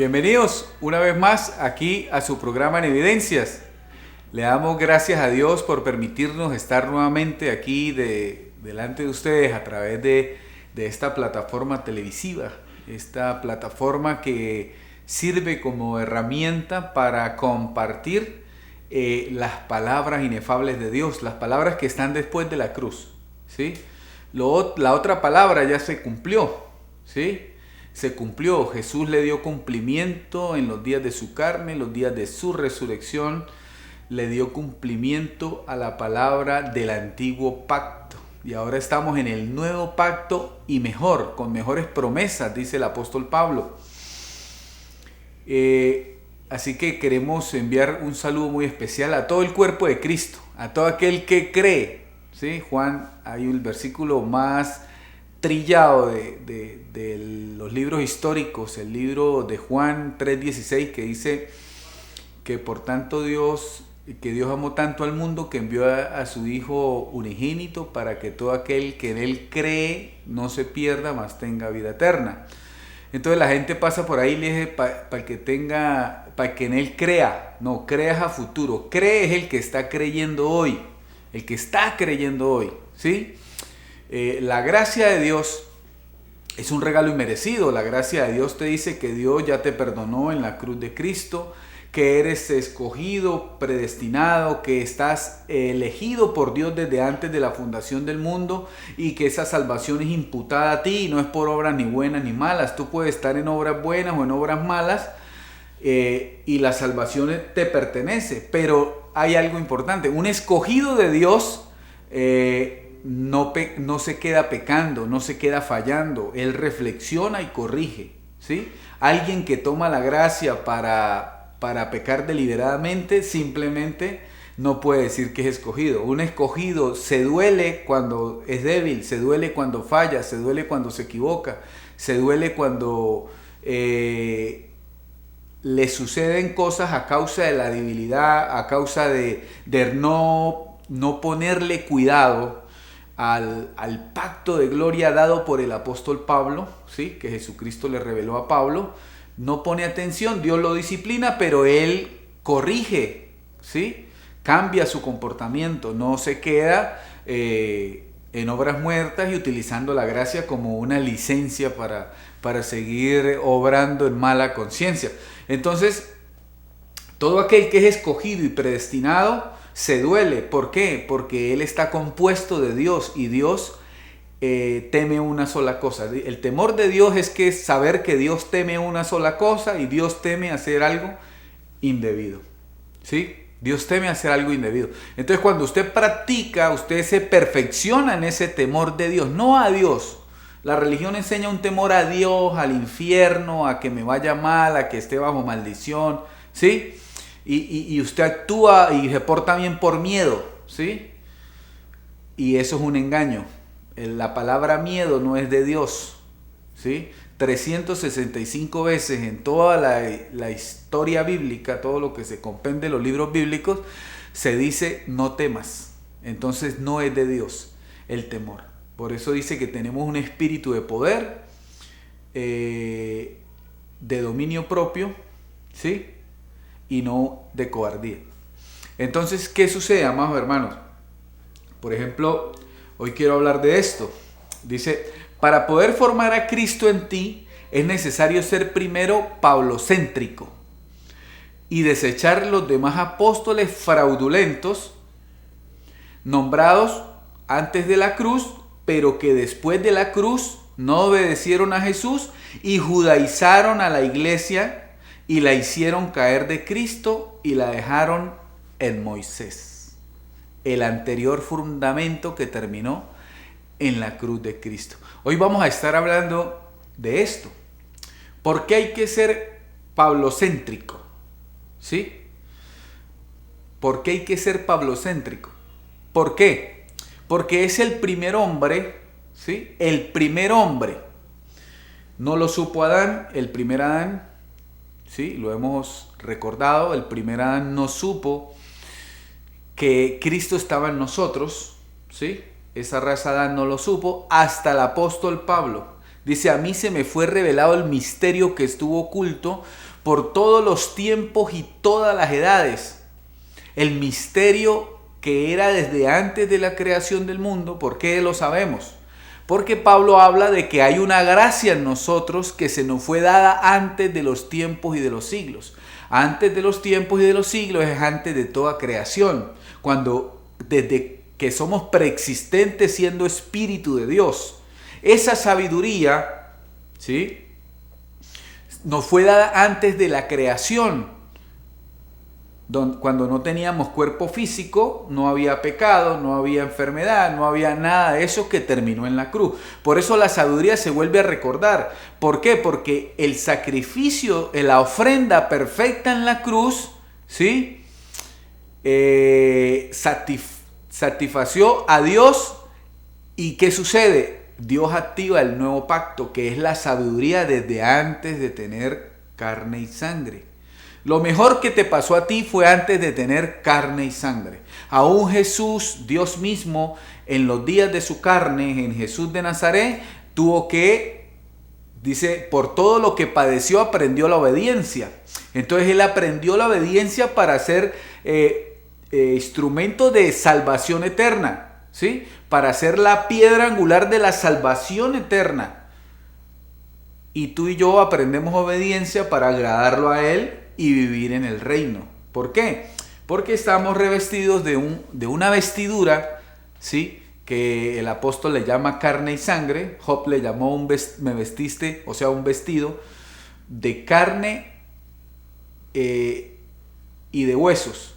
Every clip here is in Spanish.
Bienvenidos una vez más aquí a su programa en Evidencias. Le damos gracias a Dios por permitirnos estar nuevamente aquí delante de ustedes a través de esta plataforma televisiva, esta plataforma que sirve como herramienta para compartir las palabras inefables de Dios, las palabras que están después de la cruz, ¿sí? La otra palabra ya se cumplió, ¿sí? Se cumplió. Jesús le dio cumplimiento en los días de su carne, en los días de su resurrección. Le dio cumplimiento a la palabra del antiguo pacto. Y ahora estamos en el nuevo pacto y mejor, con mejores promesas, dice el apóstol Pablo. Así que queremos enviar un saludo muy especial a todo el cuerpo de Cristo, a todo aquel que cree. ¿Sí? Juan, hay un versículo más trillado de los libros históricos, el libro de Juan 3:16, que dice que por tanto Dios amó tanto al mundo que envió a su Hijo unigénito para que todo aquel que en Él cree no se pierda, mas tenga vida eterna. Entonces la gente pasa por ahí y le dice para que en Él crea. No, creas a futuro. Cree es el que está creyendo hoy, ¿sí? La gracia de Dios es un regalo inmerecido. La gracia de Dios te dice que Dios ya te perdonó en la cruz de Cristo, que eres escogido, predestinado, que estás elegido por Dios desde antes de la fundación del mundo y que esa salvación es imputada a ti y no es por obras ni buenas ni malas. Tú puedes estar en obras buenas o en obras malas y la salvación te pertenece, pero hay algo importante. Un escogido de Dios no se queda pecando, no se queda fallando. Él reflexiona y corrige, ¿sí? Alguien que toma la gracia para pecar deliberadamente simplemente no puede decir que es escogido. Un escogido se duele cuando es débil, se duele cuando falla, se duele cuando se equivoca, se duele cuando le suceden cosas a causa de la debilidad, a causa de no ponerle cuidado al pacto de gloria dado por el apóstol Pablo, ¿sí? Que Jesucristo le reveló a Pablo. No pone atención, Dios lo disciplina, pero Él corrige, ¿sí? Cambia su comportamiento, no se queda en obras muertas y utilizando la gracia como una licencia para seguir obrando en mala conciencia. Entonces, todo aquel que es escogido y predestinado se duele. ¿Por qué? Porque él está compuesto de Dios y Dios teme una sola cosa. El temor de Dios es saber que Dios teme una sola cosa y Dios teme hacer algo indebido, ¿sí? Dios teme hacer algo indebido. Entonces cuando usted practica, usted se perfecciona en ese temor de Dios, no a Dios. La religión enseña un temor a Dios, al infierno, a que me vaya mal, a que esté bajo maldición, ¿sí? Y usted actúa y se porta bien por miedo, ¿sí? Y eso es un engaño. La palabra miedo no es de Dios, ¿sí? 365 veces en toda la historia bíblica, todo lo que se compende en los libros bíblicos, se dice no temas. Entonces no es de Dios el temor. Por eso dice que tenemos un espíritu de poder, de dominio propio, ¿sí? Y no de cobardía. Entonces, ¿qué sucede, amados hermanos? Por ejemplo, hoy quiero hablar de esto. Dice, para poder formar a Cristo en ti, es necesario ser primero pablocéntrico y desechar los demás apóstoles fraudulentos, nombrados antes de la cruz, pero que después de la cruz no obedecieron a Jesús y judaizaron a la iglesia y la hicieron caer de Cristo y la dejaron en Moisés, el anterior fundamento que terminó en la cruz de Cristo. Hoy vamos a estar hablando de esto. ¿Por qué hay que ser pablocéntrico? ¿Sí? ¿Por qué hay que ser pablocéntrico? ¿Por qué? Porque es el primer hombre, ¿sí? El primer hombre. No lo supo Adán, el primer Adán, ¿sí? Lo hemos recordado, el primer Adán no supo que Cristo estaba en nosotros, ¿sí? Esa raza Adán no lo supo hasta el apóstol Pablo. Dice, a mí se me fue revelado el misterio que estuvo oculto por todos los tiempos y todas las edades. El misterio que era desde antes de la creación del mundo, ¿por qué lo sabemos? Porque Pablo habla de que hay una gracia en nosotros que se nos fue dada antes de los tiempos y de los siglos. Antes de los tiempos y de los siglos es antes de toda creación, cuando desde que somos preexistentes siendo espíritu de Dios. Esa sabiduría, ¿sí?, nos fue dada antes de la creación. Cuando no teníamos cuerpo físico, no había pecado, no había enfermedad, no había nada de eso que terminó en la cruz. Por eso la sabiduría se vuelve a recordar. ¿Por qué? Porque el sacrificio, la ofrenda perfecta en la cruz, ¿sí?, satisfació a Dios. ¿Y qué sucede? Dios activa el nuevo pacto, que es la sabiduría desde antes de tener carne y sangre. Lo mejor que te pasó a ti fue antes de tener carne y sangre. Aún Jesús, Dios mismo, en los días de su carne, en Jesús de Nazaret, tuvo que, dice, por todo lo que padeció, aprendió la obediencia. Entonces él aprendió la obediencia para ser instrumento de salvación eterna, ¿sí?, para ser la piedra angular de la salvación eterna. Y tú y yo aprendemos obediencia para agradarlo a Él y vivir en el reino. ¿Por qué? Porque estamos revestidos de una vestidura, ¿sí?, que el apóstol le llama carne y sangre. Job le llamó me vestiste, o sea, un vestido de carne y de huesos.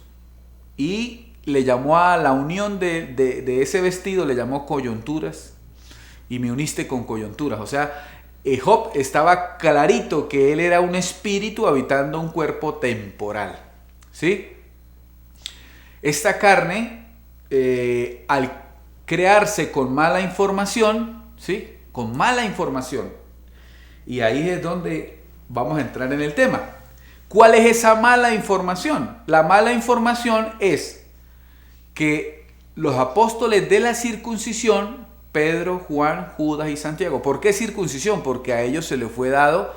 Y le llamó a la unión de ese vestido, le llamó coyunturas, y me uniste con coyunturas. O sea, Job estaba clarito que él era un espíritu habitando un cuerpo temporal, ¿sí? Esta carne, al crearse con mala información, ¿sí?, con mala información, y ahí es donde vamos a entrar en el tema. ¿Cuál es esa mala información? La mala información es que los apóstoles de la circuncisión, Pedro, Juan, Judas y Santiago. ¿Por qué circuncisión? Porque a ellos se les fue dado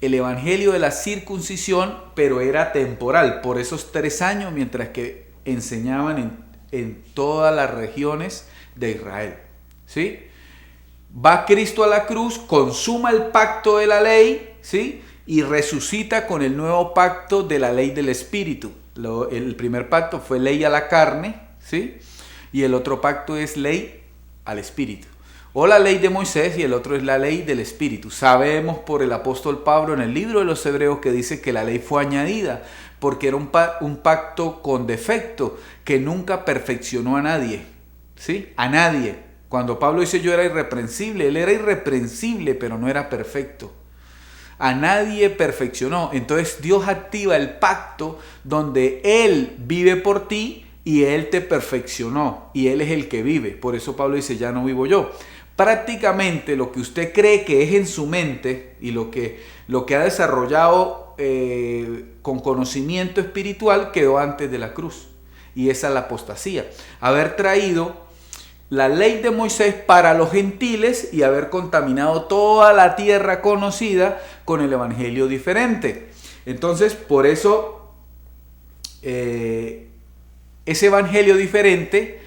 el evangelio de la circuncisión, pero era temporal, por esos 3 años, mientras que enseñaban en todas las regiones de Israel, ¿sí? Va Cristo a la cruz, consuma el pacto de la ley, ¿sí?, y resucita con el nuevo pacto de la ley del Espíritu. El primer pacto fue ley a la carne, ¿sí?, y el otro pacto es ley al Espíritu. O la ley de Moisés y el otro es la ley del Espíritu. Sabemos por el apóstol Pablo en el libro de los Hebreos que dice que la ley fue añadida porque era un pacto con defecto que nunca perfeccionó a nadie, ¿sí?, a nadie. Cuando Pablo dice yo era irreprensible, él era irreprensible, pero no era perfecto. A nadie perfeccionó. Entonces Dios activa el pacto donde Él vive por ti y Él te perfeccionó y Él es el que vive. Por eso Pablo dice ya no vivo yo. Prácticamente lo que usted cree que es en su mente y lo que ha desarrollado con conocimiento espiritual quedó antes de la cruz. Y esa es la apostasía. Haber traído la ley de Moisés para los gentiles y haber contaminado toda la tierra conocida con el evangelio diferente. Entonces, por eso, ese evangelio diferente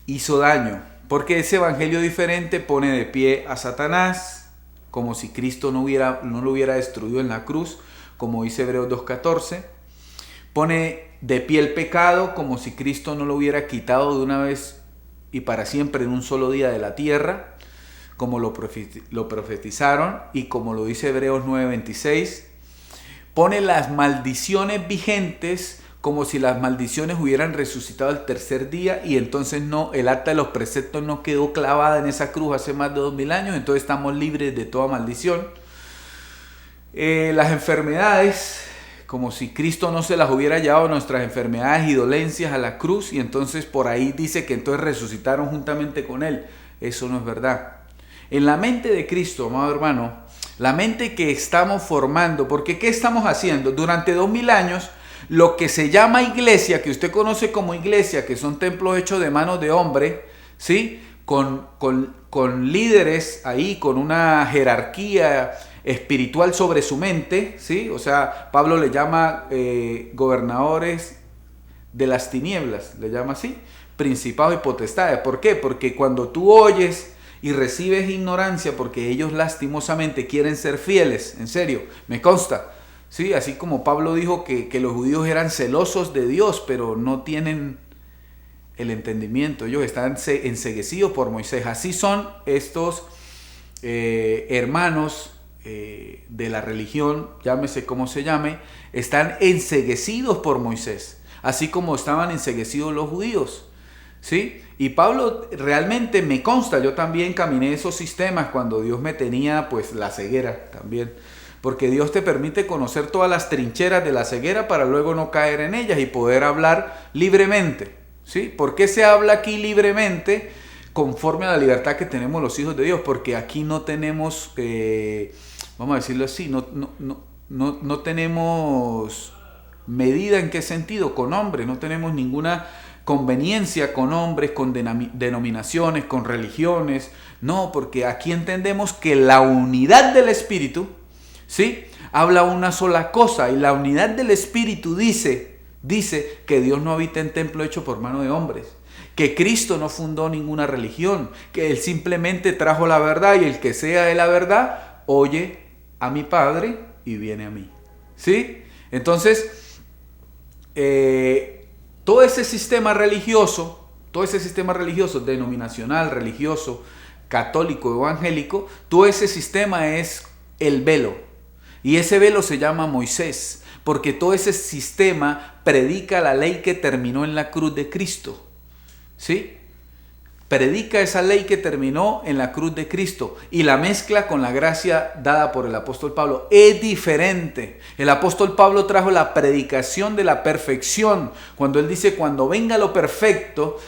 hizo daño, porque ese evangelio diferente pone de pie a Satanás, como si Cristo no lo hubiera destruido en la cruz, como dice Hebreos 2:14. Pone de pie el pecado, como si Cristo no lo hubiera quitado de una vez y para siempre en un solo día de la tierra, como lo profetizaron y como lo dice Hebreos 9:26. Pone las maldiciones vigentes como si las maldiciones hubieran resucitado el tercer día y entonces no, el acta de los preceptos no quedó clavada en esa cruz hace más de 2000 años, entonces estamos libres de toda maldición. Las enfermedades, como si Cristo no se las hubiera llevado, nuestras enfermedades y dolencias a la cruz, y entonces por ahí dice que entonces resucitaron juntamente con Él. Eso no es verdad. En la mente de Cristo, amado hermano, la mente que estamos formando, porque ¿qué estamos haciendo? Durante 2000 años, lo que se llama iglesia, que usted conoce como iglesia, que son templos hechos de manos de hombre, ¿sí?, con líderes ahí, con una jerarquía espiritual sobre su mente, ¿sí? O sea, Pablo le llama gobernadores de las tinieblas, le llama así, principados y potestades. ¿Por qué? Porque cuando tú oyes y recibes ignorancia, porque ellos lastimosamente quieren ser fieles, en serio, me consta, ¿sí? Así como Pablo dijo que los judíos eran celosos de Dios, pero no tienen el entendimiento, ellos están enceguecidos por Moisés. Así son estos hermanos de la religión, llámese como se llame, están enceguecidos por Moisés, así como estaban enceguecidos los judíos, ¿sí? Y Pablo realmente me consta, yo también caminé esos sistemas cuando Dios me tenía pues la ceguera también, porque Dios te permite conocer todas las trincheras de la ceguera para luego no caer en ellas y poder hablar libremente, ¿sí? ¿Por qué se habla aquí libremente? Conforme a la libertad que tenemos los hijos de Dios, porque aquí no tenemos, vamos a decirlo así, no tenemos medida. ¿En qué sentido? Con hombres, no tenemos ninguna conveniencia con hombres, con denominaciones, con religiones, no, porque aquí entendemos que la unidad del Espíritu, ¿sí? Habla una sola cosa, y la unidad del Espíritu dice que Dios no habita en templo hecho por mano de hombres, que Cristo no fundó ninguna religión, que Él simplemente trajo la verdad, y el que sea de la verdad, oye a mi Padre y viene a mí, ¿sí? Entonces, todo ese sistema religioso, denominacional, religioso, católico, evangélico, todo ese sistema es el velo, y ese velo se llama Moisés, porque todo ese sistema predica la ley que terminó en la cruz de Cristo, ¿sí? Predica esa ley que terminó en la cruz de Cristo y la mezcla con la gracia dada por el apóstol Pablo. Es diferente. El apóstol Pablo trajo la predicación de la perfección. Cuando él dice, cuando venga lo perfecto,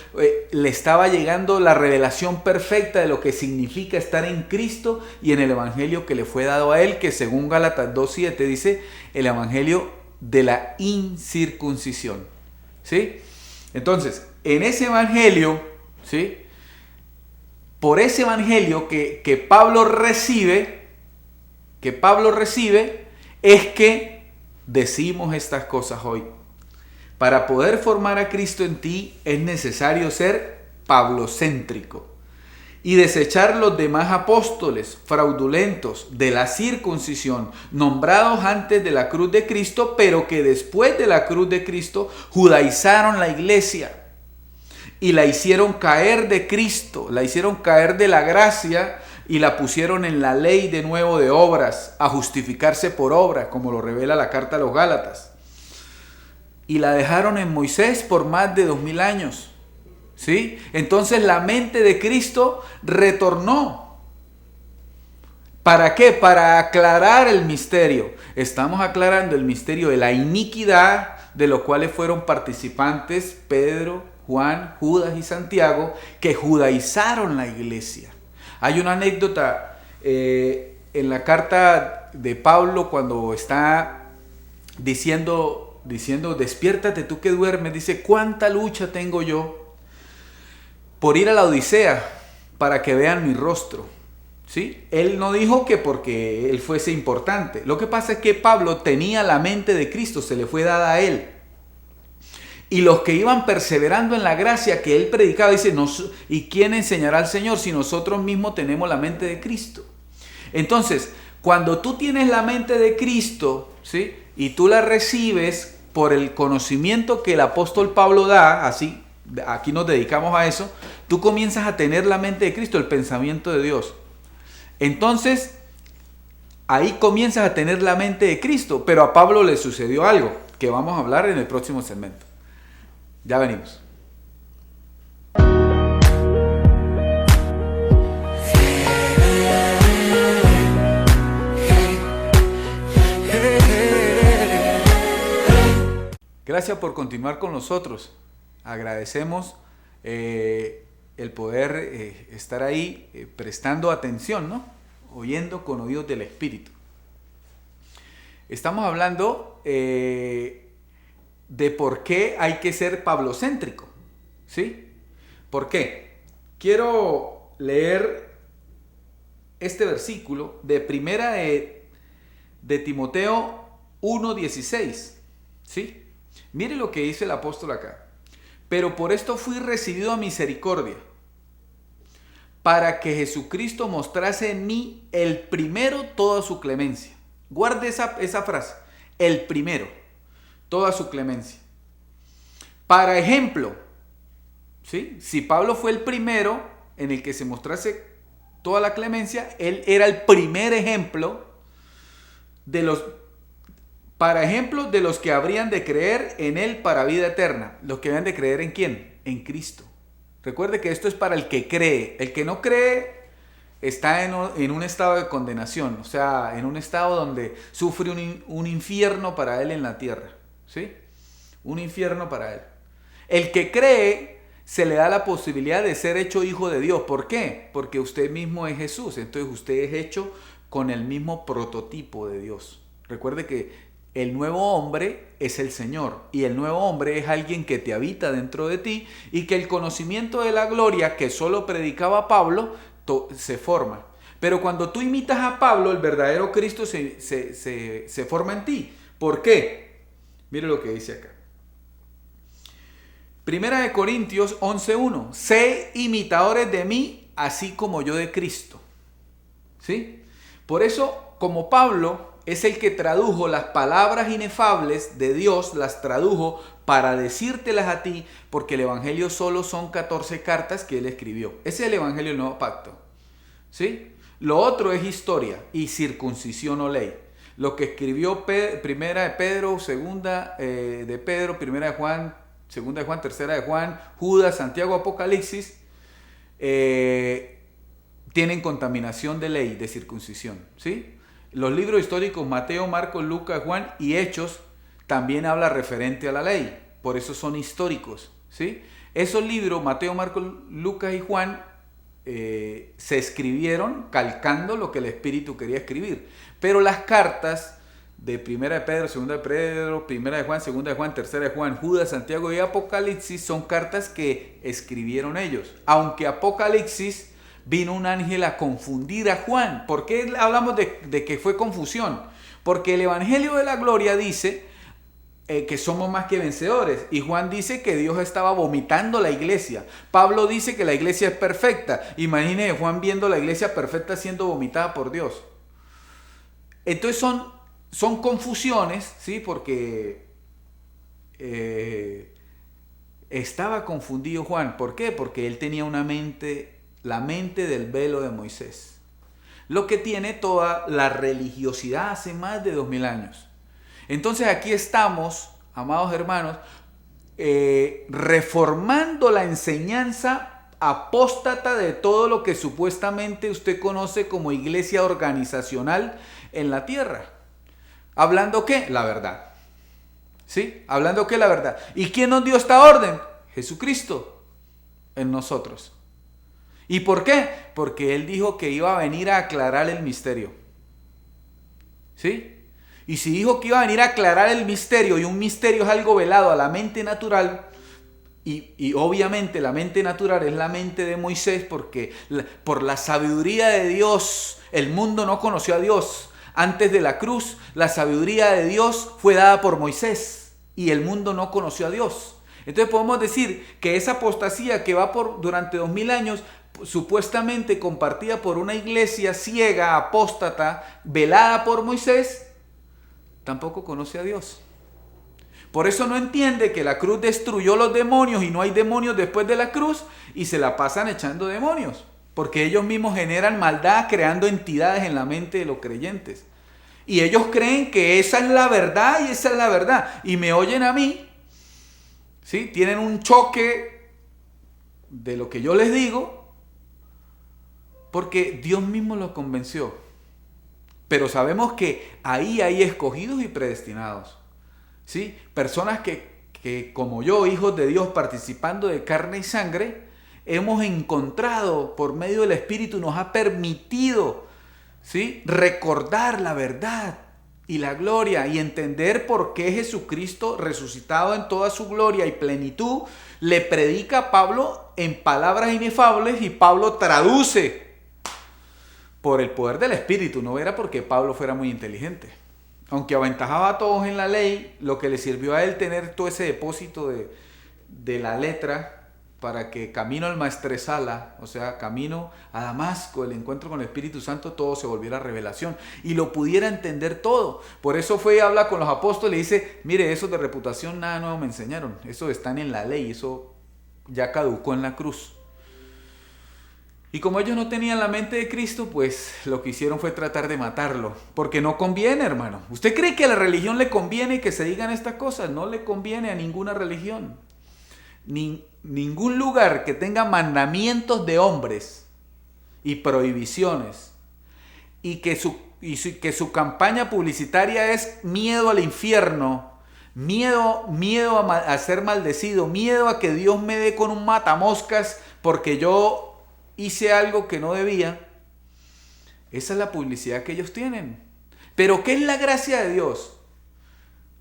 le estaba llegando la revelación perfecta de lo que significa estar en Cristo y en el evangelio que le fue dado a él, que según Gálatas 2:7 dice, el evangelio de la incircuncisión, ¿sí? Entonces, en ese evangelio, ¿sí? Por ese evangelio que Pablo recibe, es que decimos estas cosas hoy. Para poder formar a Cristo en ti es necesario ser pablocéntrico y desechar los demás apóstoles fraudulentos de la circuncisión, nombrados antes de la cruz de Cristo, pero que después de la cruz de Cristo judaizaron la iglesia y la hicieron caer de Cristo, la hicieron caer de la gracia y la pusieron en la ley de nuevo de obras, a justificarse por obras, como lo revela la carta a los Gálatas. Y la dejaron en Moisés por más de 2000 años, ¿sí? Entonces la mente de Cristo retornó. ¿Para qué? Para aclarar el misterio. Estamos aclarando el misterio de la iniquidad, de los cuales fueron participantes Pedro, Juan, Judas y Santiago, que judaizaron la iglesia. Hay una anécdota en la carta de Pablo cuando está diciendo, despiértate tú que duermes, dice, ¿cuánta lucha tengo yo por ir a la Odisea para que vean mi rostro? ¿Sí? Él no dijo que porque él fuese importante. Lo que pasa es que Pablo tenía la mente de Cristo, se le fue dada a él. Y los que iban perseverando en la gracia que él predicaba, dice, ¿y quién enseñará al Señor si nosotros mismos tenemos la mente de Cristo? Entonces, cuando tú tienes la mente de Cristo, ¿sí? Y tú la recibes por el conocimiento que el apóstol Pablo da, así, aquí nos dedicamos a eso, tú comienzas a tener la mente de Cristo, el pensamiento de Dios. Entonces, ahí comienzas a tener la mente de Cristo, pero a Pablo le sucedió algo que vamos a hablar en el próximo segmento. Ya venimos. Gracias por continuar con nosotros. Agradecemos el poder estar ahí prestando atención, ¿no? Oyendo con oídos del Espíritu. Estamos hablando de por qué hay que ser pablocéntrico, ¿sí? ¿Por qué? Quiero leer este versículo de Primera de de Timoteo 1:16. ¿Sí? Mire lo que dice el apóstol acá. Pero por esto fui recibido a misericordia, para que Jesucristo mostrase en mí el primero toda su clemencia. Guarde esa frase. El primero, toda su clemencia. Para ejemplo, ¿sí? Si Pablo fue el primero en el que se mostrase toda la clemencia, él era el primer ejemplo para ejemplo de los que habrían de creer en él para vida eterna. Los que habrían de creer ¿en quién? En Cristo. Recuerde que esto es para el que cree. El que no cree está en un estado de condenación, o sea, en un estado donde sufre un infierno para él en la tierra, ¿sí? Un infierno para él. El que cree se le da la posibilidad de ser hecho hijo de Dios. ¿Por qué? Porque usted mismo es Jesús, entonces usted es hecho con el mismo prototipo de Dios. Recuerde que el nuevo hombre es el Señor, y el nuevo hombre es alguien que te habita dentro de ti, y que el conocimiento de la gloria que solo predicaba Pablo se forma. Pero cuando tú imitas a Pablo, el verdadero Cristo se forma en ti. ¿Por qué? Mire lo que dice acá. Primera de Corintios 11:1. Sé imitadores de mí, así como yo de Cristo. ¿Sí? Por eso, como Pablo es el que tradujo las palabras inefables de Dios, las tradujo para decírtelas a ti, porque el Evangelio solo son 14 cartas que él escribió. Ese es el Evangelio del Nuevo Pacto. ¿Sí? Lo otro es historia y circuncisión o ley. Lo que escribió primera de Pedro, segunda de Pedro, primera de Juan, segunda de Juan, tercera de Juan, Judas, Santiago, Apocalipsis, tienen contaminación de ley, de circuncisión. ¿Sí? Los libros históricos Mateo, Marcos, Lucas, Juan y Hechos también habla referente a la ley. Por eso son históricos. ¿Sí? Esos libros, Mateo, Marcos, Lucas y Juan, se escribieron calcando lo que el Espíritu quería escribir. Pero las cartas de primera de Pedro, segunda de Pedro, primera de Juan, segunda de Juan, tercera de Juan, Judas, Santiago y Apocalipsis son cartas que escribieron ellos. Aunque Apocalipsis vino un ángel a confundir a Juan. ¿Por qué hablamos de que fue confusión? Porque el Evangelio de la Gloria dice que somos más que vencedores, y Juan dice que Dios estaba vomitando la iglesia. Pablo dice que la iglesia es perfecta. Imagine Juan viendo la iglesia perfecta siendo vomitada por Dios. Entonces son confusiones, ¿sí? Porque estaba confundido Juan. ¿Por qué? Porque él tenía la mente del velo de Moisés, lo que tiene toda la religiosidad hace más de 2000 años. Entonces aquí estamos, amados hermanos, reformando la enseñanza apóstata de todo lo que supuestamente usted conoce como iglesia organizacional en la tierra. ¿Hablando qué? La verdad. ¿Sí? ¿Hablando qué? La verdad. ¿Y quién nos dio esta orden? Jesucristo en nosotros. ¿Y por qué? Porque Él dijo que iba a venir a aclarar el misterio. ¿Sí? Y si dijo que iba a venir a aclarar el misterio, y un misterio es algo velado a la mente natural, y obviamente la mente natural es la mente de Moisés, porque por la sabiduría de Dios, el mundo no conoció a Dios. Antes de la cruz, la sabiduría de Dios fue dada por Moisés, y el mundo no conoció a Dios. Entonces podemos decir que esa apostasía que va durante 2000 años, supuestamente compartida por una iglesia ciega, apóstata, velada por Moisés, tampoco conoce a Dios. Por eso no entiende que la cruz destruyó los demonios y no hay demonios después de la cruz, y se la pasan echando demonios, porque ellos mismos generan maldad creando entidades en la mente de los creyentes. Y ellos creen que esa es la verdad y esa es la verdad. Y me oyen a mí, ¿sí? Tienen un choque de lo que yo les digo, porque Dios mismo los convenció. Pero sabemos que ahí hay escogidos y predestinados, ¿sí? Personas que como yo, hijos de Dios, participando de carne y sangre, hemos encontrado por medio del Espíritu, nos ha permitido, ¿sí?, recordar la verdad y la gloria, y entender por qué Jesucristo, resucitado en toda su gloria y plenitud, le predica a Pablo en palabras inefables, y Pablo traduce por el poder del Espíritu. No era porque Pablo fuera muy inteligente. aunque aventajaba a todos en la ley, lo que le sirvió a él tener todo ese depósito de la letra para que camino al maestresala, o sea, camino a Damasco, el encuentro con el Espíritu Santo, todo se volviera revelación y lo pudiera entender todo. Por eso fue y habla con los apóstoles y dice, mire, esos de reputación nada nuevo me enseñaron, eso están en la ley, eso ya caducó en la cruz. Y como ellos no tenían la mente de Cristo, pues lo que hicieron fue tratar de matarlo, porque no conviene, hermano. ¿Usted cree que a la religión le conviene que se digan estas cosas? No le conviene a ninguna religión. Ningún lugar que tenga mandamientos de hombres y prohibiciones y que su campaña publicitaria es miedo al infierno, miedo a ser maldecido, miedo a que Dios me dé con un matamoscas porque yo hice algo que no debía. Esa es la publicidad que ellos tienen. Pero ¿qué es la gracia de Dios?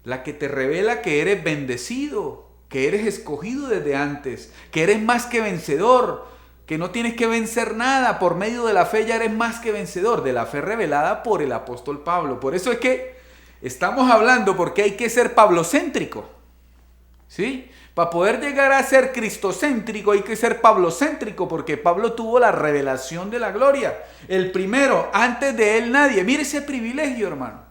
La que te revela que eres bendecido, que eres escogido desde antes, que eres más que vencedor, que no tienes que vencer nada, por medio de la fe ya eres más que vencedor, de la fe revelada por el apóstol Pablo. Por eso es que estamos hablando, porque hay que ser pablocéntrico, ¿sí? Para poder llegar a ser cristocéntrico hay que ser pablocéntrico, porque Pablo tuvo la revelación de la gloria, el primero, antes de él nadie. Mire ese privilegio, hermano.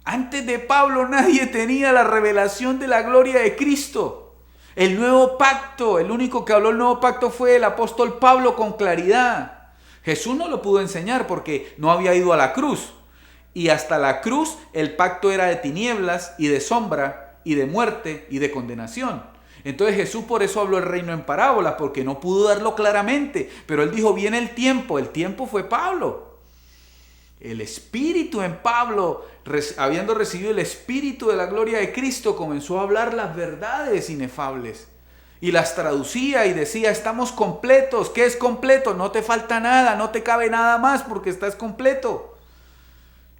Antes de Pablo nadie tenía la revelación de la gloria de Cristo. El nuevo pacto, el único que habló el nuevo pacto fue el apóstol Pablo con claridad. Jesús no lo pudo enseñar porque no había ido a la cruz. Y hasta la cruz el pacto era de tinieblas y de sombra y de muerte y de condenación. Entonces Jesús por eso habló el reino en parábolas, porque no pudo darlo claramente. Pero él dijo, viene el tiempo fue Pablo. El Espíritu en Pablo, habiendo recibido el Espíritu de la gloria de Cristo, comenzó a hablar las verdades inefables y las traducía y decía, estamos completos. ¿Qué es completo? No te falta nada, no te cabe nada más porque estás completo.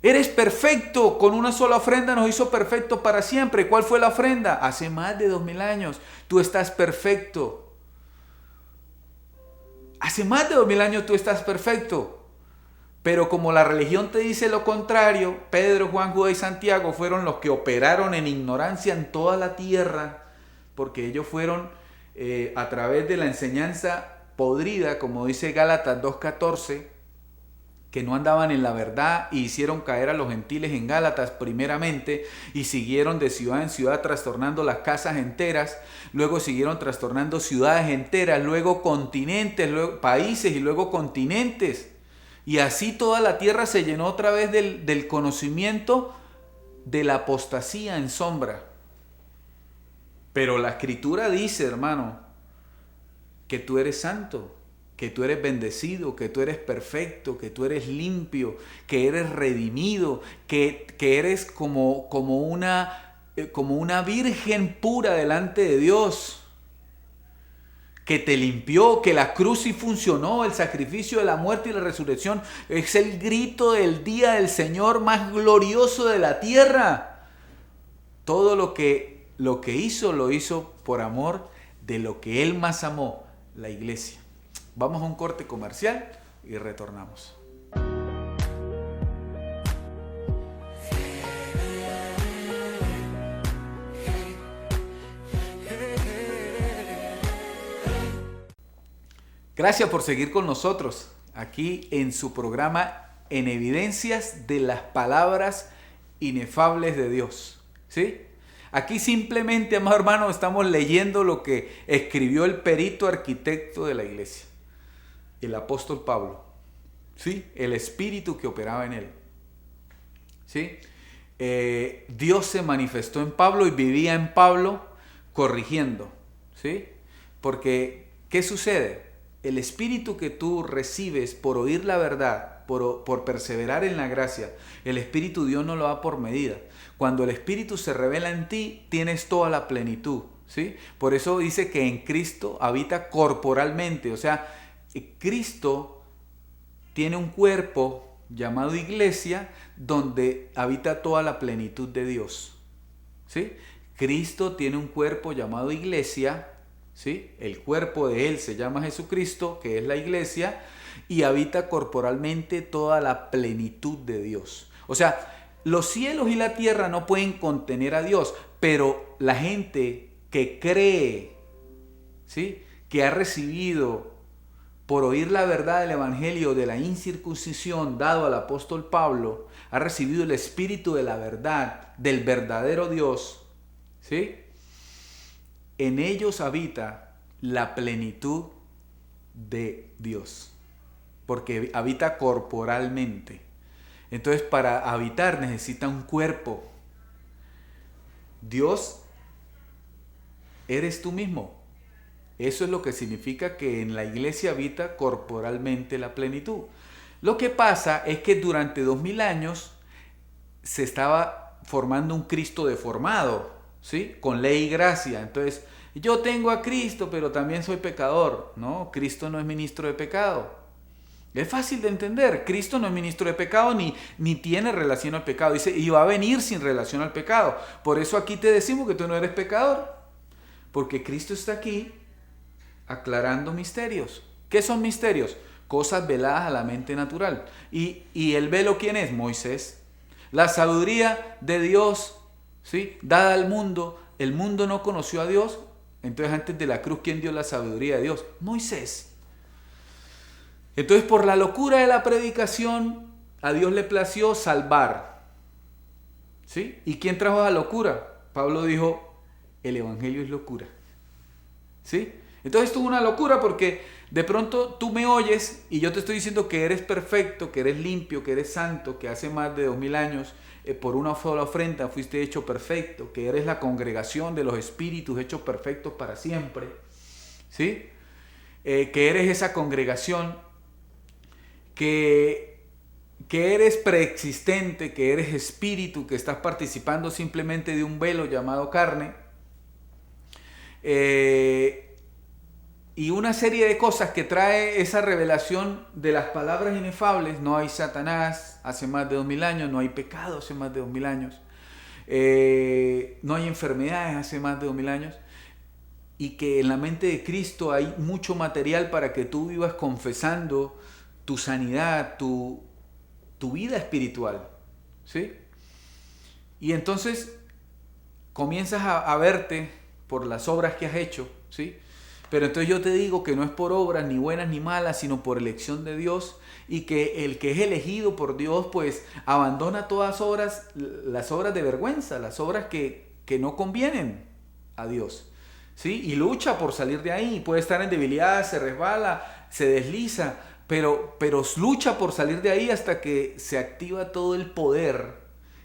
Eres perfecto, con una sola ofrenda nos hizo perfecto para siempre. ¿Cuál fue la ofrenda? Hace más de 2000 años. Tú estás perfecto. Hace más de 2000 años tú estás perfecto. Pero como la religión te dice lo contrario, Pedro, Juan, Judas y Santiago fueron los que operaron en ignorancia en toda la tierra, porque ellos fueron a través de la enseñanza podrida, como dice Gálatas 2:14, que no andaban en la verdad y hicieron caer a los gentiles en Gálatas primeramente, y siguieron de ciudad en ciudad trastornando las casas enteras, luego siguieron trastornando ciudades enteras, luego continentes, luego países y luego continentes. Y así toda la tierra se llenó otra vez del conocimiento de la apostasía en sombra. Pero la Escritura dice, hermano, que tú eres santo, que tú eres bendecido, que tú eres perfecto, que tú eres limpio, que eres redimido, que eres como una virgen pura delante de Dios, que te limpió, que la cruz sí funcionó, el sacrificio de la muerte y la resurrección es el grito del día del Señor más glorioso de la tierra. Todo lo que hizo, lo hizo por amor de lo que Él más amó, la iglesia. Vamos a un corte comercial y retornamos. Gracias por seguir con nosotros aquí en su programa En Evidencias de las Palabras Inefables de Dios. ¿Sí? Aquí simplemente, amado hermano, estamos leyendo lo que escribió el perito arquitecto de la iglesia, el apóstol Pablo. ¿Sí? El espíritu que operaba en él. ¿Sí? Dios se manifestó en Pablo y vivía en Pablo corrigiendo. ¿Sí? Porque, ¿qué sucede? El espíritu que tú recibes por oír la verdad, por perseverar en la gracia, el espíritu Dios no lo da por medida. Cuando el espíritu se revela en ti, tienes toda la plenitud, ¿sí? Por eso dice que en Cristo habita corporalmente. O sea, Cristo tiene un cuerpo llamado iglesia donde habita toda la plenitud de Dios, ¿sí? Cristo tiene un cuerpo llamado iglesia, ¿sí? El cuerpo de Él se llama Jesucristo, que es la iglesia, y habita corporalmente toda la plenitud de Dios. O sea, Los cielos y la tierra no pueden contener a Dios, pero la gente que cree, ¿sí?, que ha recibido por oír la verdad del evangelio de la incircuncisión dado al apóstol Pablo, ha recibido el espíritu de la verdad, del verdadero Dios, ¿sí? En ellos habita la plenitud de Dios, porque habita corporalmente. Entonces, para habitar necesita un cuerpo. Dios eres tú mismo. Eso es lo que significa que en la iglesia habita corporalmente la plenitud. Lo que pasa es que durante 2000 años se estaba formando un Cristo deformado, ¿sí?, con ley y gracia. Entonces, yo tengo a Cristo, pero también soy pecador. No, Cristo no es ministro de pecado. Es fácil de entender. Cristo no es ministro de pecado ni tiene relación al pecado. Dice, y va a venir sin relación al pecado. Por eso aquí te decimos que tú no eres pecador. Porque Cristo está aquí aclarando misterios. ¿Qué son misterios? Cosas veladas a la mente natural. ¿Y el velo quién es? Moisés. La sabiduría de Dios, ¿sí?, dada al mundo. El mundo no conoció a Dios. Entonces, antes de la cruz, ¿quién dio la sabiduría de Dios? Moisés. Entonces, por la locura de la predicación, a Dios le plació salvar, ¿sí? ¿Y quién trajo la locura? Pablo dijo, el evangelio es locura, ¿sí? Entonces, esto es una locura porque de pronto tú me oyes y yo te estoy diciendo que eres perfecto, que eres limpio, que eres santo, que hace más de 2000 años por una sola ofrenda fuiste hecho perfecto, que eres la congregación de los espíritus hechos perfectos para siempre, ¿sí? Que eres esa congregación, que eres preexistente, que eres espíritu, que estás participando simplemente de un velo llamado carne, y una serie de cosas que trae esa revelación de las palabras inefables. No hay Satanás hace más de 2000 años, no hay pecado hace más de 2000 años, no hay enfermedades hace más de 2000 años, y que en la mente de Cristo hay mucho material para que tú vivas confesando tu sanidad, tu vida espiritual, ¿sí? Y entonces comienzas a verte por las obras que has hecho, ¿sí? Pero entonces yo te digo que no es por obras ni buenas ni malas, sino por elección de Dios, y que el que es elegido por Dios pues abandona todas las obras de vergüenza, las obras que no convienen a Dios, ¿sí? Y lucha por salir de ahí. Puede estar en debilidad, se resbala, se desliza, pero lucha por salir de ahí hasta que se activa todo el poder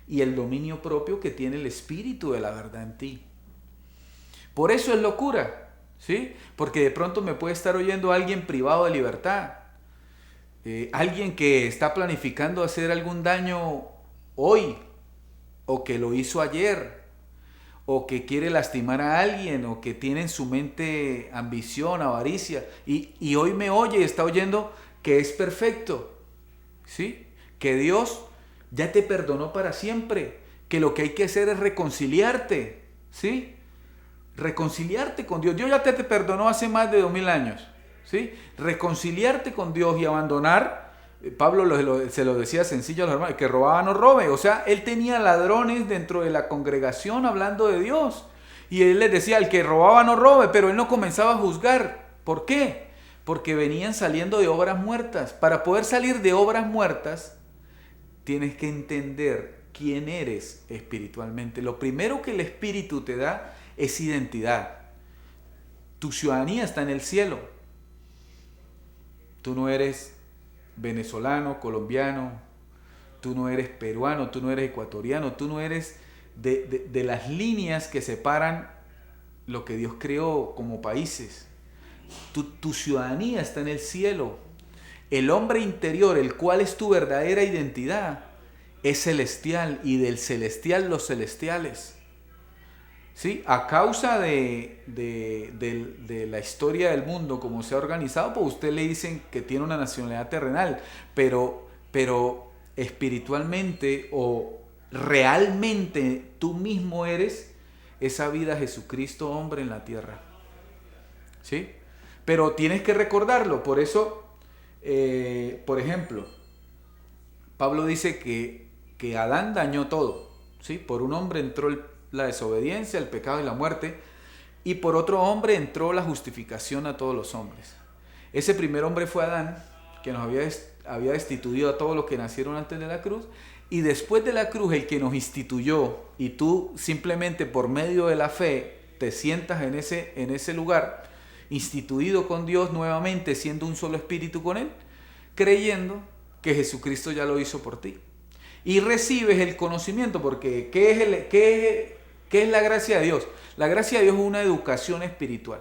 y el dominio propio que tiene el Espíritu de la verdad en ti. Por eso es locura, ¿sí? Porque de pronto me puede estar oyendo alguien privado de libertad, alguien que está planificando hacer algún daño hoy, o que lo hizo ayer, o que quiere lastimar a alguien, o que tiene en su mente ambición, avaricia, y hoy me oye y está oyendo que es perfecto, ¿sí? Que Dios ya te perdonó para siempre, que lo que hay que hacer es reconciliarte, ¿sí? Reconciliarte con Dios. Dios ya te perdonó hace más de 2000 años, ¿sí? Reconciliarte con Dios y abandonar. Pablo se lo decía sencillo a los hermanos, que robaba no robe. O sea, él tenía ladrones dentro de la congregación hablando de Dios, y él les decía, el que robaba no robe, pero él no comenzaba a juzgar. ¿Por qué? Porque venían saliendo de obras muertas. Para poder salir de obras muertas, tienes que entender quién eres espiritualmente. Lo primero que el Espíritu te da es identidad. Tu ciudadanía está en el cielo. Tú no eres venezolano, colombiano, tú no eres peruano, tú no eres ecuatoriano, tú no eres de las líneas que separan lo que Dios creó como países. Tu ciudadanía está en el cielo. El hombre interior, el cual es tu verdadera identidad, es celestial, y del celestial los celestiales. ¿Sí? A causa de la historia del mundo, como se ha organizado, pues usted le dicen que tiene una nacionalidad terrenal, pero espiritualmente o realmente tú mismo eres esa vida Jesucristo hombre en la tierra, ¿sí? Pero tienes que recordarlo. Por eso, por ejemplo, Pablo dice que que Adán dañó todo, ¿sí? Por un hombre entró la desobediencia, el pecado y la muerte, y por otro hombre entró la justificación a todos los hombres. Ese primer hombre fue Adán, que nos había destituido a todos los que nacieron antes de la cruz, y después de la cruz el que nos instituyó, y tú simplemente por medio de la fe te sientas en ese lugar, instituido con Dios nuevamente, siendo un solo espíritu con Él, creyendo que Jesucristo ya lo hizo por ti. Y recibes el conocimiento, porque ¿qué es la gracia de Dios? La gracia de Dios es una educación espiritual.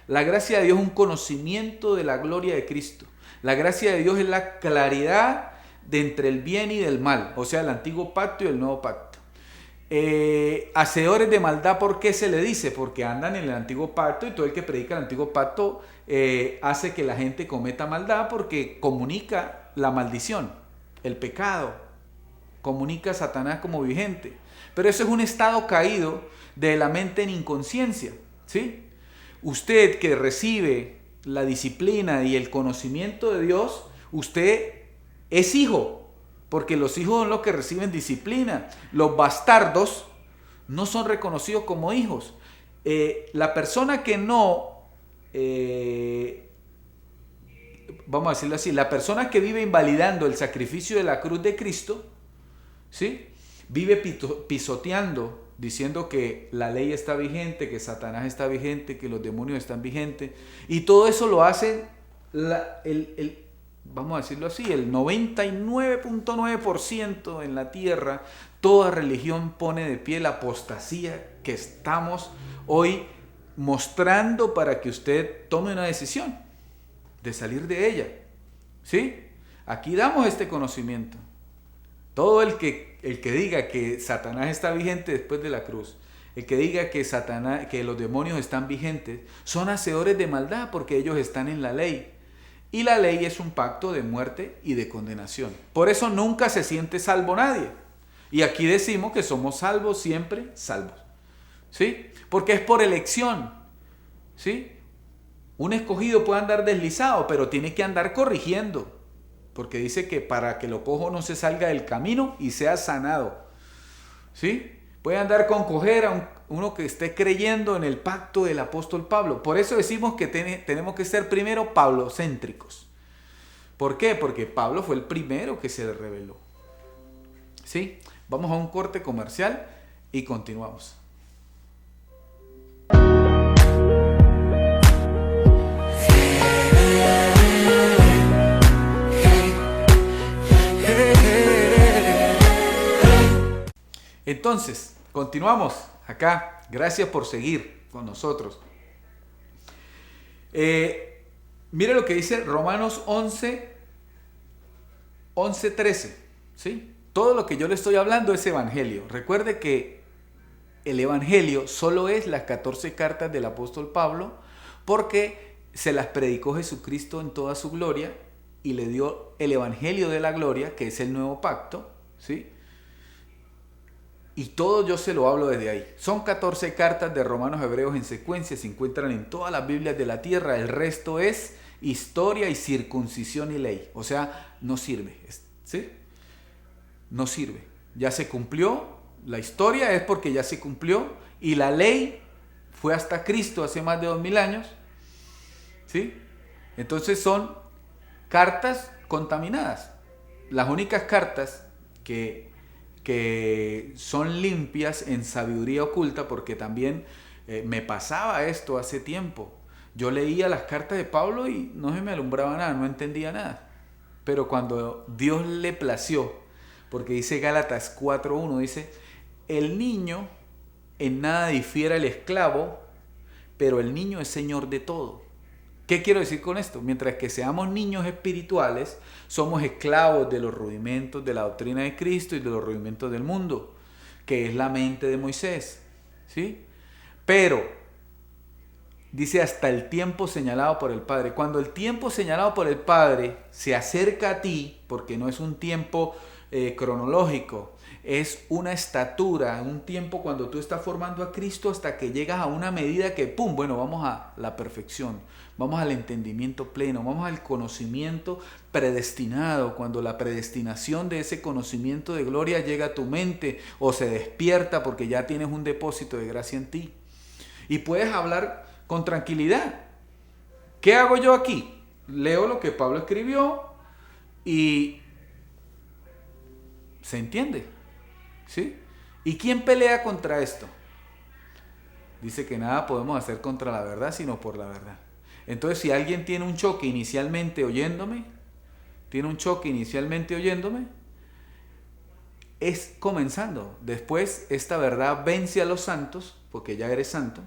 La gracia de Dios es un conocimiento de la gloria de Cristo. La gracia de Dios es la claridad de entre el bien y del mal, o sea, el antiguo pacto y el nuevo pacto. Hacedores de maldad, ¿por qué se le dice? Porque andan en el antiguo pacto, y todo el que predica el antiguo pacto hace que la gente cometa maldad, porque comunica la maldición, el pecado, comunica a Satanás como vigente. Pero eso es un estado caído de la mente en inconsciencia, ¿sí? Usted que recibe la disciplina y el conocimiento de Dios, usted es hijo, porque los hijos son los que reciben disciplina. Los bastardos no son reconocidos como hijos. La persona que no, vamos a decirlo así, la persona que vive invalidando el sacrificio de la cruz de Cristo, ¿sí? Vive pisoteando, diciendo que la ley está vigente, que Satanás está vigente, que los demonios están vigentes, y todo eso lo hace vamos a decirlo así, el 99.9% en la tierra. Toda religión pone de pie la apostasía que estamos hoy mostrando para que usted tome una decisión de salir de ella, ¿sí? Aquí damos este conocimiento. Todo el que diga que Satanás está vigente después de la cruz, el que diga que los demonios están vigentes, son hacedores de maldad, porque ellos están en la ley. Y la ley es un pacto de muerte y de condenación. Por eso nunca se siente salvo nadie. Y aquí decimos que somos salvos, siempre salvos, ¿sí? Porque es por elección, ¿sí? Un escogido puede andar deslizado, pero tiene que andar corrigiendo. Porque dice que para que lo cojo no se salga del camino y sea sanado, ¿sí? Puede andar con cojera uno que esté creyendo en el pacto del apóstol Pablo. Por eso decimos que tenemos que ser primero pablocéntricos. ¿Por qué? Porque Pablo fue el primero que se le reveló, ¿sí? Vamos a un corte comercial y continuamos. Entonces, continuamos acá. Gracias por seguir con nosotros. Mire lo que dice Romanos 11:13, ¿sí? Todo lo que yo le estoy hablando es evangelio. Recuerde que el evangelio solo es las 14 cartas del apóstol Pablo, porque se las predicó Jesucristo en toda su gloria y le dio el evangelio de la gloria, que es el nuevo pacto, ¿sí? Y todo yo se lo hablo desde ahí. Son 14 cartas de Romanos, Hebreos en secuencia, se encuentran en todas las Biblias de la tierra. El resto es historia y circuncisión y ley. O sea, no sirve, ¿sí? No sirve. Ya se cumplió. La historia es porque ya se cumplió. Y la ley fue hasta Cristo hace más de 2000 años, ¿sí? Entonces son cartas contaminadas. Las únicas cartas que son limpias en sabiduría oculta, porque también me pasaba esto hace tiempo. Yo leía las cartas de Pablo y no se me alumbraba nada, no entendía nada. Pero cuando Dios le plació, porque dice Gálatas 4:1, dice, el niño en nada difiere al esclavo, pero el niño es señor de todo. ¿Qué quiero decir con esto? Mientras que seamos niños espirituales, somos esclavos de los rudimentos de la doctrina de Cristo y de los rudimentos del mundo, que es la mente de Moisés, ¿sí? Pero, dice hasta el tiempo señalado por el Padre. Cuando el tiempo señalado por el Padre se acerca a ti, porque no es un tiempo cronológico. Es una estatura, un tiempo cuando tú estás formando a Cristo hasta que llegas a una medida que, ¡pum!, bueno, vamos a la perfección, vamos al entendimiento pleno, vamos al conocimiento predestinado, cuando la predestinación de ese conocimiento de gloria llega a tu mente o se despierta porque ya tienes un depósito de gracia en ti. Y puedes hablar con tranquilidad. ¿Qué hago yo aquí? Leo lo que Pablo escribió y se entiende. ¿Sí? ¿Y quién pelea contra esto? Dice que nada podemos hacer contra la verdad, sino por la verdad. Entonces, si alguien tiene un choque inicialmente oyéndome, es comenzando. Después, esta verdad vence a los santos, porque ya eres santo,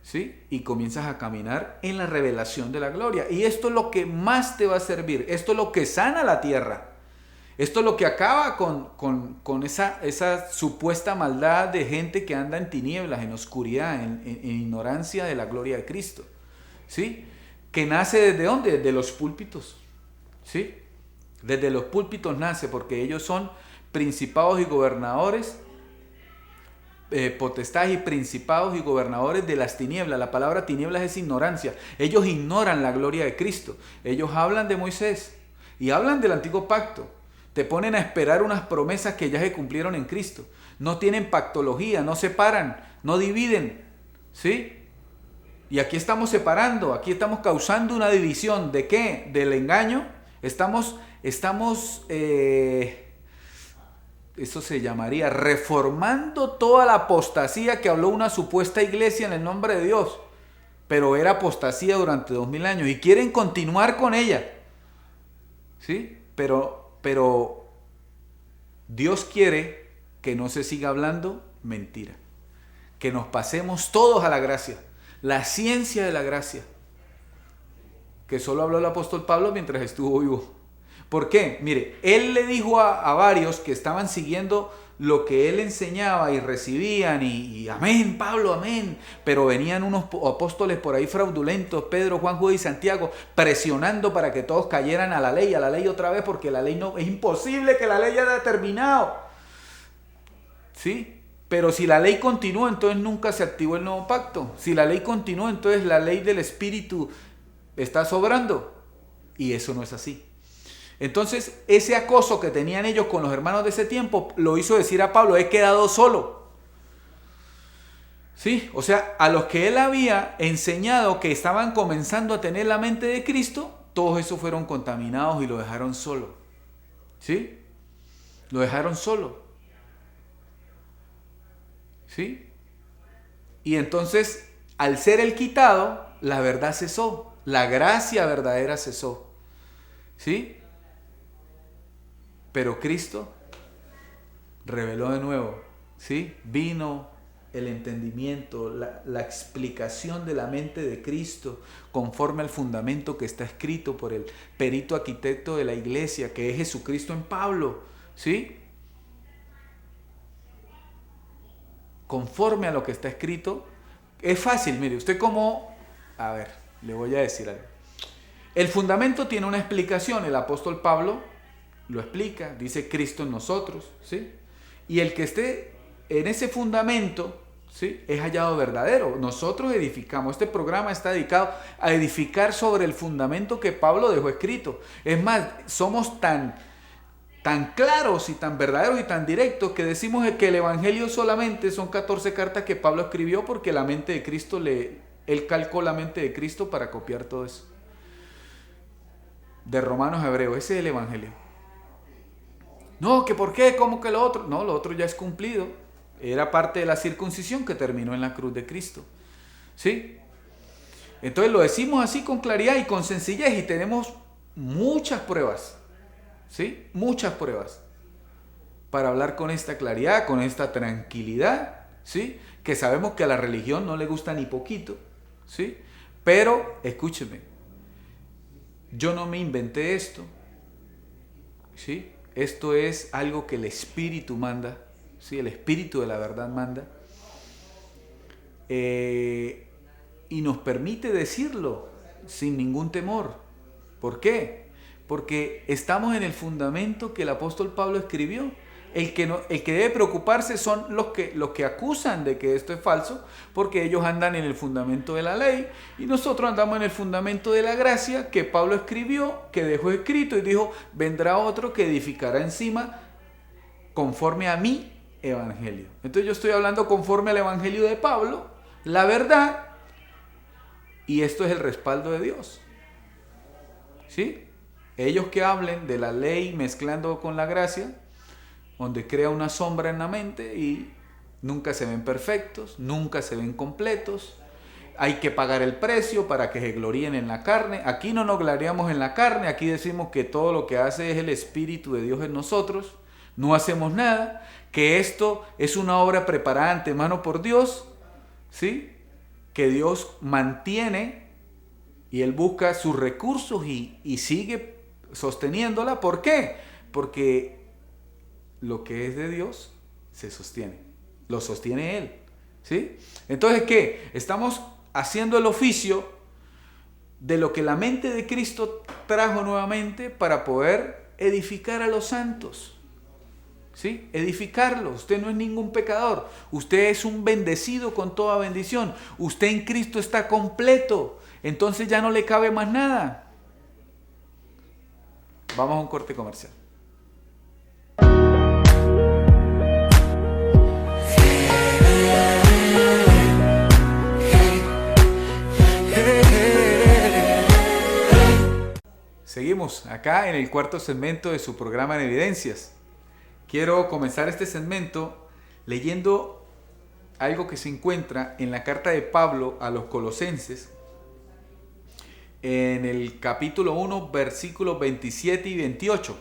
¿sí? Y comienzas a caminar en la revelación de la gloria. Y esto es lo que más te va a servir. Esto es lo que sana la tierra. Esto es lo que acaba con esa supuesta maldad de gente que anda en tinieblas, en oscuridad, en ignorancia de la gloria de Cristo. ¿Sí? Que nace ¿desde dónde? Desde los púlpitos. ¿Sí? Desde los púlpitos nace, porque ellos son principados y gobernadores, potestades y principados y gobernadores de las tinieblas. La palabra tinieblas es ignorancia. Ellos ignoran la gloria de Cristo. Ellos hablan de Moisés y hablan del antiguo pacto. Te ponen a esperar unas promesas que ya se cumplieron en Cristo. No tienen pactología, no separan, no dividen. ¿Sí? Y aquí estamos separando, aquí estamos causando una división. ¿De qué? Del engaño. Eso se llamaría reformando toda la apostasía que habló una supuesta iglesia en el nombre de Dios. Pero era apostasía durante 2000 años y quieren continuar con ella. ¿Sí? Pero Dios quiere que no se siga hablando mentira. Que nos pasemos todos a la gracia. La ciencia de la gracia. Que solo habló el apóstol Pablo mientras estuvo vivo. ¿Por qué? Mire, él le dijo a varios que estaban siguiendo lo que él enseñaba y recibían y amén, Pablo, amén. Pero venían unos apóstoles por ahí fraudulentos, Pedro, Juan, Judas y Santiago, presionando para que todos cayeran a la ley otra vez, porque la ley no, es imposible que la ley haya terminado. ¿Sí? Pero si la ley continúa, entonces nunca se activó el nuevo pacto. Si la ley continúa, entonces la ley del Espíritu está sobrando. Y eso no es así. Entonces, ese acoso que tenían ellos con los hermanos de ese tiempo lo hizo decir a Pablo: he quedado solo. ¿Sí? O sea, a los que él había enseñado que estaban comenzando a tener la mente de Cristo, todos esos fueron contaminados y lo dejaron solo. ¿Sí? Lo dejaron solo. ¿Sí? Y entonces, al ser el quitado, la verdad cesó. La gracia verdadera cesó. ¿Sí? Pero Cristo reveló de nuevo, ¿sí? Vino el entendimiento, la explicación de la mente de Cristo conforme al fundamento que está escrito por el perito arquitecto de la iglesia, que es Jesucristo en Pablo, ¿sí? Conforme a lo que está escrito. Es fácil, mire, usted como... A ver, le voy a decir algo. El fundamento tiene una explicación, el apóstol Pablo lo explica, dice Cristo en nosotros, ¿sí? Y el que esté en ese fundamento, ¿sí?, es hallado verdadero. Nosotros edificamos, este programa está dedicado a edificar sobre el fundamento que Pablo dejó escrito. Es más, somos tan claros y tan verdaderos y tan directos que decimos que el Evangelio solamente son 14 cartas que Pablo escribió porque la mente de Cristo, él calcó la mente de Cristo para copiar todo eso. De Romanos a Hebreos, ese es el Evangelio. No, que por qué, cómo que lo otro. No, lo otro ya es cumplido. Era parte de la circuncisión que terminó en la cruz de Cristo. ¿Sí? Entonces lo decimos así con claridad y con sencillez y tenemos muchas pruebas. ¿Sí? Muchas pruebas. Para hablar con esta claridad, con esta tranquilidad. ¿Sí? Que sabemos que a la religión no le gusta ni poquito. ¿Sí? Pero, escúcheme. Yo no me inventé esto. ¿Sí? Esto es algo que el Espíritu manda, ¿sí? El Espíritu de la verdad manda. Y nos permite decirlo sin ningún temor. ¿Por qué? Porque estamos en el fundamento que el apóstol Pablo escribió. El que debe preocuparse son los que acusan de que esto es falso, porque ellos andan en el fundamento de la ley y nosotros andamos en el fundamento de la gracia que Pablo escribió, que dejó escrito y dijo, vendrá otro que edificará encima conforme a mi evangelio. Entonces yo estoy hablando conforme al evangelio de Pablo, la verdad, y esto es el respaldo de Dios. ¿Sí? Ellos que hablen de la ley mezclando con la gracia, donde crea una sombra en la mente y nunca se ven perfectos, nunca se ven completos. Hay que pagar el precio para que se gloríen en la carne. Aquí no nos gloriamos en la carne, aquí decimos que todo lo que hace es el Espíritu de Dios en nosotros. No hacemos nada, que esto es una obra preparada antemano por Dios, ¿sí? Que Dios mantiene y Él busca sus recursos y sigue sosteniéndola. ¿Por qué? Porque lo que es de Dios se sostiene, lo sostiene Él, ¿sí? Entonces, ¿qué? Estamos haciendo el oficio de lo que la mente de Cristo trajo nuevamente para poder edificar a los santos, ¿sí? Edificarlos. Usted no es ningún pecador, usted es un bendecido con toda bendición, usted en Cristo está completo, entonces ya no le cabe más nada. Vamos a un corte comercial. Seguimos acá en el cuarto segmento de su programa en Evidencias. Quiero comenzar este segmento leyendo algo que se encuentra en la carta de Pablo a los Colosenses, en el capítulo 1, versículos 27 y 28.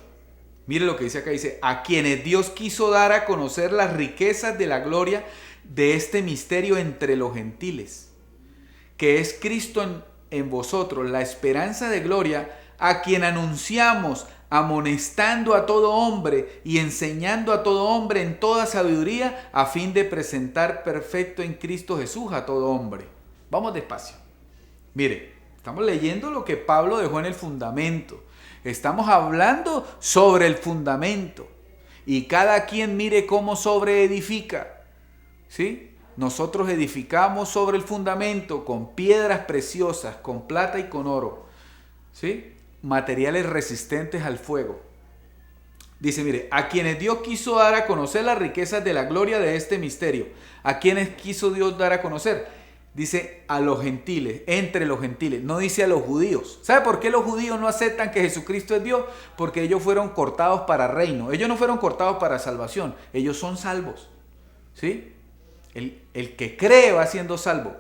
Mire lo que dice acá, dice, a quienes Dios quiso dar a conocer las riquezas de la gloria de este misterio entre los gentiles, que es Cristo en vosotros, la esperanza de gloria, a quien anunciamos, amonestando a todo hombre y enseñando a todo hombre en toda sabiduría, a fin de presentar perfecto en Cristo Jesús a todo hombre. Vamos despacio. Mire, estamos leyendo lo que Pablo dejó en el fundamento. Estamos hablando sobre el fundamento. Y cada quien mire cómo sobreedifica. ¿Sí? Nosotros edificamos sobre el fundamento con piedras preciosas, con plata y con oro. ¿Sí? Materiales resistentes al fuego. Dice, mire, a quienes Dios quiso dar a conocer las riquezas de la gloria de este misterio. ¿A quienes quiso Dios dar a conocer? Dice a los gentiles, entre los gentiles, no dice a los judíos. ¿Sabe por qué los judíos no aceptan que Jesucristo es Dios? Porque ellos fueron cortados para reino. Ellos no fueron cortados para salvación, ellos son salvos. ¿Sí? El que cree va siendo salvo.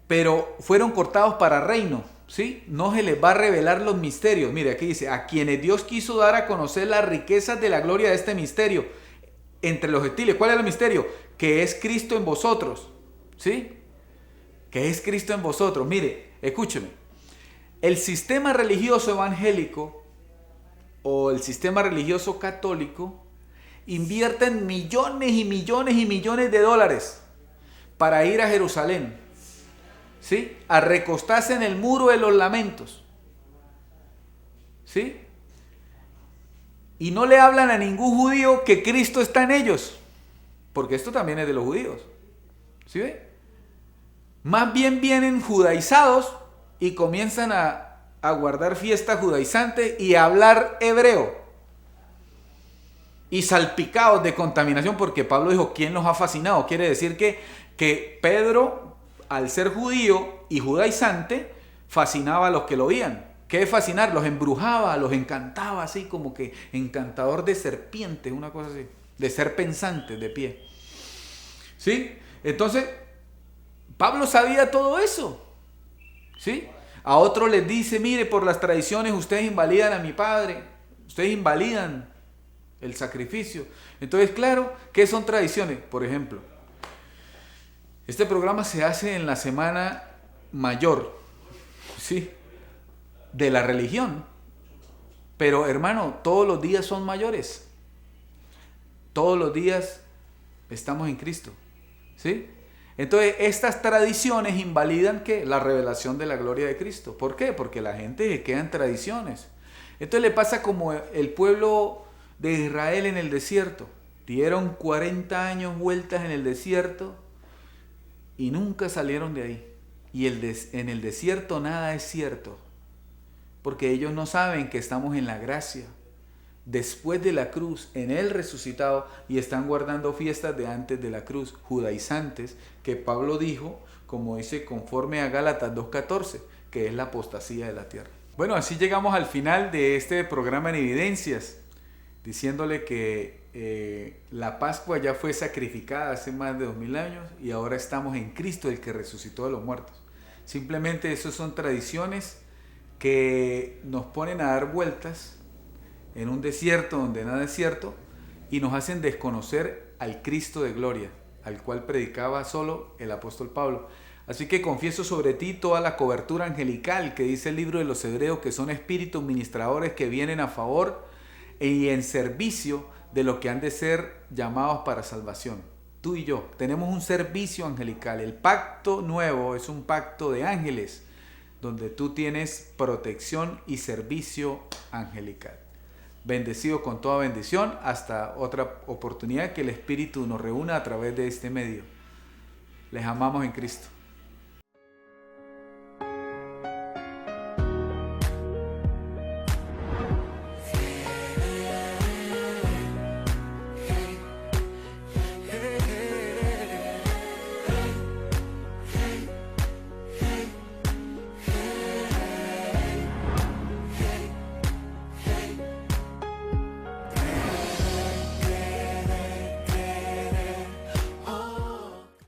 Pero fueron cortados para reino. ¿Sí? No se les va a revelar los misterios. Mire, aquí dice, a quienes Dios quiso dar a conocer las riquezas de la gloria de este misterio entre los gentiles. ¿Cuál es el misterio? Que es Cristo en vosotros. ¿Sí? Que es Cristo en vosotros. Mire, escúcheme. El sistema religioso evangélico o el sistema religioso católico invierten millones y millones y millones de dólares para ir a Jerusalén. ¿Sí? A recostarse en el muro de los lamentos. ¿Sí? Y no le hablan a ningún judío que Cristo está en ellos. Porque esto también es de los judíos. ¿Sí ve? Más bien vienen judaizados y comienzan a guardar fiestas judaizantes y a hablar hebreo. Y salpicados de contaminación, porque Pablo dijo, ¿quién los ha fascinado? Quiere decir que Pedro, al ser judío y judaizante, fascinaba a los que lo oían. ¿Qué es fascinar? Los embrujaba, los encantaba, así como que encantador de serpientes, una cosa así, de ser pensantes de pie. ¿Sí? Entonces, Pablo sabía todo eso. ¿Sí? A otros les dice, mire, por las tradiciones ustedes invalidan a mi padre, ustedes invalidan el sacrificio. Entonces, claro, ¿qué son tradiciones? Por ejemplo, este programa se hace en la semana mayor, ¿sí?, de la religión. Pero, hermano, todos los días son mayores. Todos los días estamos en Cristo, ¿sí? Entonces, estas tradiciones invalidan ¿qué? La revelación de la gloria de Cristo. ¿Por qué? Porque la gente se queda en tradiciones. Entonces le pasa como el pueblo de Israel en el desierto. Dieron 40 años vueltas en el desierto y nunca salieron de ahí. Y en el desierto nada es cierto, porque ellos no saben que estamos en la gracia, después de la cruz, en el resucitado, y están guardando fiestas de antes de la cruz, judaizantes, que Pablo dijo, como dice conforme a Gálatas 2:14, que es la apostasía de la tierra. Bueno, así llegamos al final de este programa en Evidencias, diciéndole que la Pascua ya fue sacrificada hace más de 2000 años y ahora estamos en Cristo, el que resucitó de los muertos. Simplemente eso son tradiciones que nos ponen a dar vueltas en un desierto donde nada es cierto y nos hacen desconocer al Cristo de gloria, al cual predicaba solo el apóstol Pablo. Así que confieso sobre ti toda la cobertura angelical que dice el libro de los Hebreos, que son espíritus ministradores que vienen a favor y en servicio de lo que han de ser llamados para salvación. Tú y yo tenemos un servicio angelical. El pacto nuevo es un pacto de ángeles, donde tú tienes protección y servicio angelical. Bendecido con toda bendición. Hasta otra oportunidad que el Espíritu nos reúna a través de este medio. Les amamos en Cristo.